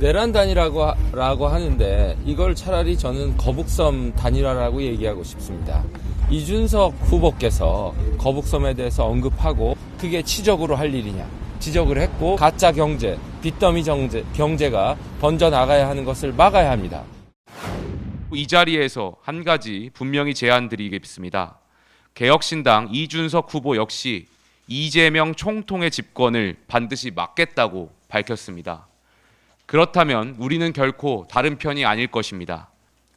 내란 단일화라고 하는데 이걸 차라리 저는 거북섬 단일화라고 얘기하고 싶습니다. 이준석 후보께서 거북섬에 대해서 언급하고 그게 치적으로 할 일이냐 지적을 했고 가짜 경제, 빚더미 경제가 번져나가야 하는 것을 막아야 합니다. 이 자리에서 한 가지 분명히 제안드리겠습니다. 개혁신당 이준석 후보 역시 이재명 총통의 집권을 반드시 막겠다고 밝혔습니다. 그렇다면 우리는 결코 다른 편이 아닐 것입니다.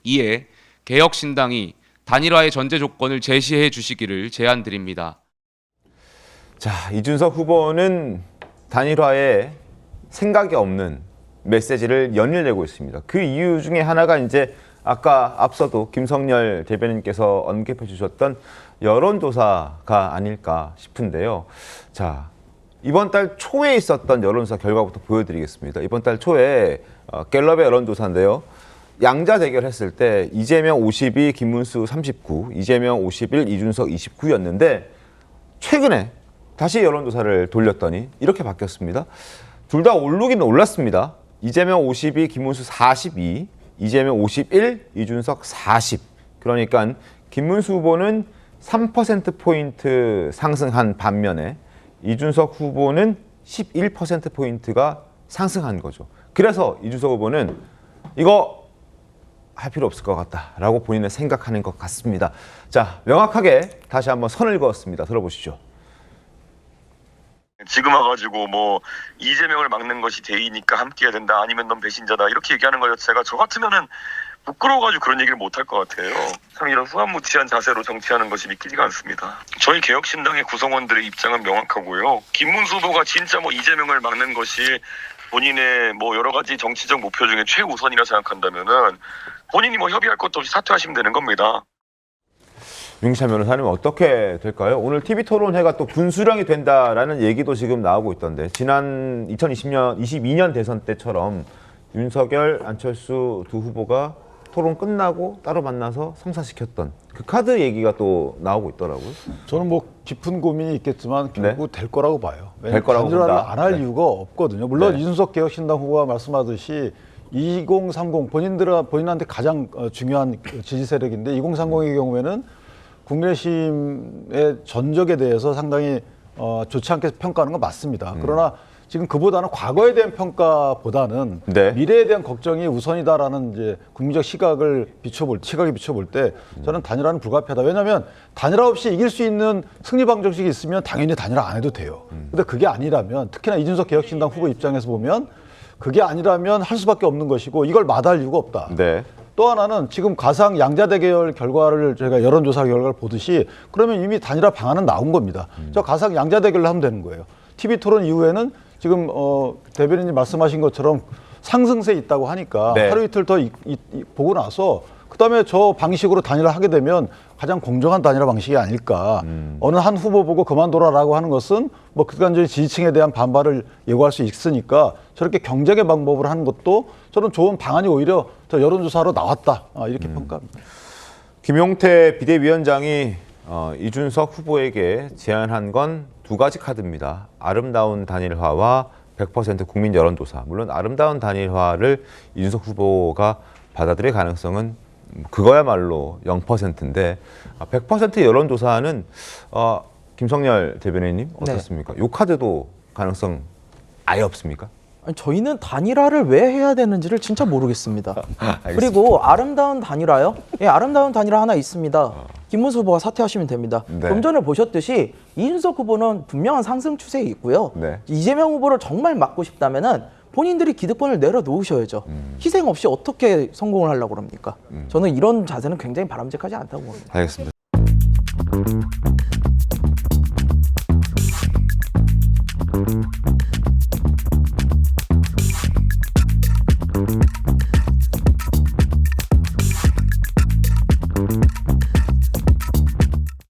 이에 개혁신당이 단일화의 전제 조건을 제시해 주시기를 제안드립니다. 자, 이준석 후보는 단일화에 생각이 없는 메시지를 연일 내고 있습니다. 그 이유 중에 하나가 이제 아까 앞서도 김성렬 대변인께서 언급해 주셨던 여론조사가 아닐까 싶은데요. 자, 이번 달 초에 있었던 여론조사 결과부터 보여드리겠습니다. 이번 달 초에 갤럽의 여론조사인데요. 양자 대결했을 때 이재명 52, 김문수 39, 이재명 51, 이준석 29였는데 최근에 다시 여론조사를 돌렸더니 이렇게 바뀌었습니다. 둘 다 오르긴 올랐습니다. 이재명 52, 김문수 42, 이재명 51, 이준석 40. 그러니까 김문수 후보는 3%포인트 상승한 반면에 이준석 후보는 11%포인트가 상승한 거죠. 그래서 이준석 후보는 이거 할 필요 없을 것 같다라고 본인은 생각하는 것 같습니다. 자, 명확하게 다시 한번 선을 그었습니다. 들어보시죠. 지금 와가지고 뭐 이재명을 막는 것이 대의니까 함께해야 된다 아니면 넌 배신자다 이렇게 얘기하는 거 자체가 저 같으면은 부끄러워가지고 그런 얘기를 못 할 것 같아요. 참 이런 후한무치한 자세로 정치하는 것이 믿기지가 않습니다. 저희 개혁신당의 구성원들의 입장은 명확하고요. 김문수 후보가 진짜 뭐 이재명을 막는 것이 본인의 뭐 여러 가지 정치적 목표 중에 최우선이라 생각한다면은 본인이 뭐 협의할 것도 없이 사퇴하시면 되는 겁니다. 윤기찬 변호사님 어떻게 될까요? 오늘 TV토론회가 또 분수령이 된다라는 얘기도 지금 나오고 있던데 지난 22년 대선 때처럼 윤석열, 안철수 두 후보가 토론 끝나고 따로 만나서 성사시켰던 그 카드 얘기가 또 나오고 있더라고요. 저는 뭐 깊은 고민이 있겠지만 결국 될 거라고 봐요. 될 거라고 단일화를 본다. 안 할 이유가 없거든요. 물론 네. 이준석 개혁신당 후보가 말씀하듯이 2030 본인한테 가장 중요한 지지 세력인데 2030의 경우에는 국민의힘의 전적에 대해서 상당히 좋지 않게 평가하는 건 맞습니다. 그러나 지금 그보다는 과거에 대한 평가보다는 네. 미래에 대한 걱정이 우선이다라는 이제 국민적 시각이 비춰볼 때 저는 단일화는 불가피하다. 왜냐하면 단일화 없이 이길 수 있는 승리 방정식이 있으면 당연히 단일화 안 해도 돼요. 근데 그게 아니라면 특히나 이준석 개혁신당 후보 입장에서 보면 그게 아니라면 할 수밖에 없는 것이고 이걸 마다할 이유가 없다. 네. 또 하나는 지금 가상 양자 대결 결과를 저희가 여론조사 결과를 보듯이 그러면 이미 단일화 방안은 나온 겁니다. 저 가상 양자 대결을 하면 되는 거예요. TV 토론 이후에는 지금 대변인님 말씀하신 것처럼 상승세에 있다고 하니까 네. 하루 이틀 더 보고 나서 그다음에 저 방식으로 단일화 하게 되면 가장 공정한 단일화 방식이 아닐까. 어느 한 후보 보고 그만둬라라고 하는 것은 뭐 극단적인 지지층에 대한 반발을 예고할 수 있으니까 저렇게 경쟁의 방법을 하는 것도 저는 좋은 방안이 오히려 저 여론조사로 나왔다. 이렇게 평가합니다. 김용태 비대위원장이 이준석 후보에게 제안한 건 두 가지 카드입니다. 아름다운 단일화와 100% 국민 여론조사. 물론 아름다운 단일화를 이준석 후보가 받아들일 가능성은 그거야말로 0%인데 100% 여론조사는 김성렬 대변인님 어떻습니까? 이 카드도 가능성 아예 없습니까? 아니, 저희는 단일화를 왜 해야 되는지를 진짜 모르겠습니다. 알겠습니다. 그리고 아름다운 단일화요? 예, 아름다운 단일화 하나 있습니다. 김문수 후보가 사퇴하시면 됩니다. 네. 좀 전에 보셨듯이 이준석 후보는 분명한 상승 추세에 있고요. 네. 이재명 후보를 정말 막고 싶다면은 본인들이 기득권을 내려놓으셔야죠. 희생 없이 어떻게 성공을 하려고 그럽니까? 저는 이런 자세는 굉장히 바람직하지 않다고 봅니다. 알겠습니다.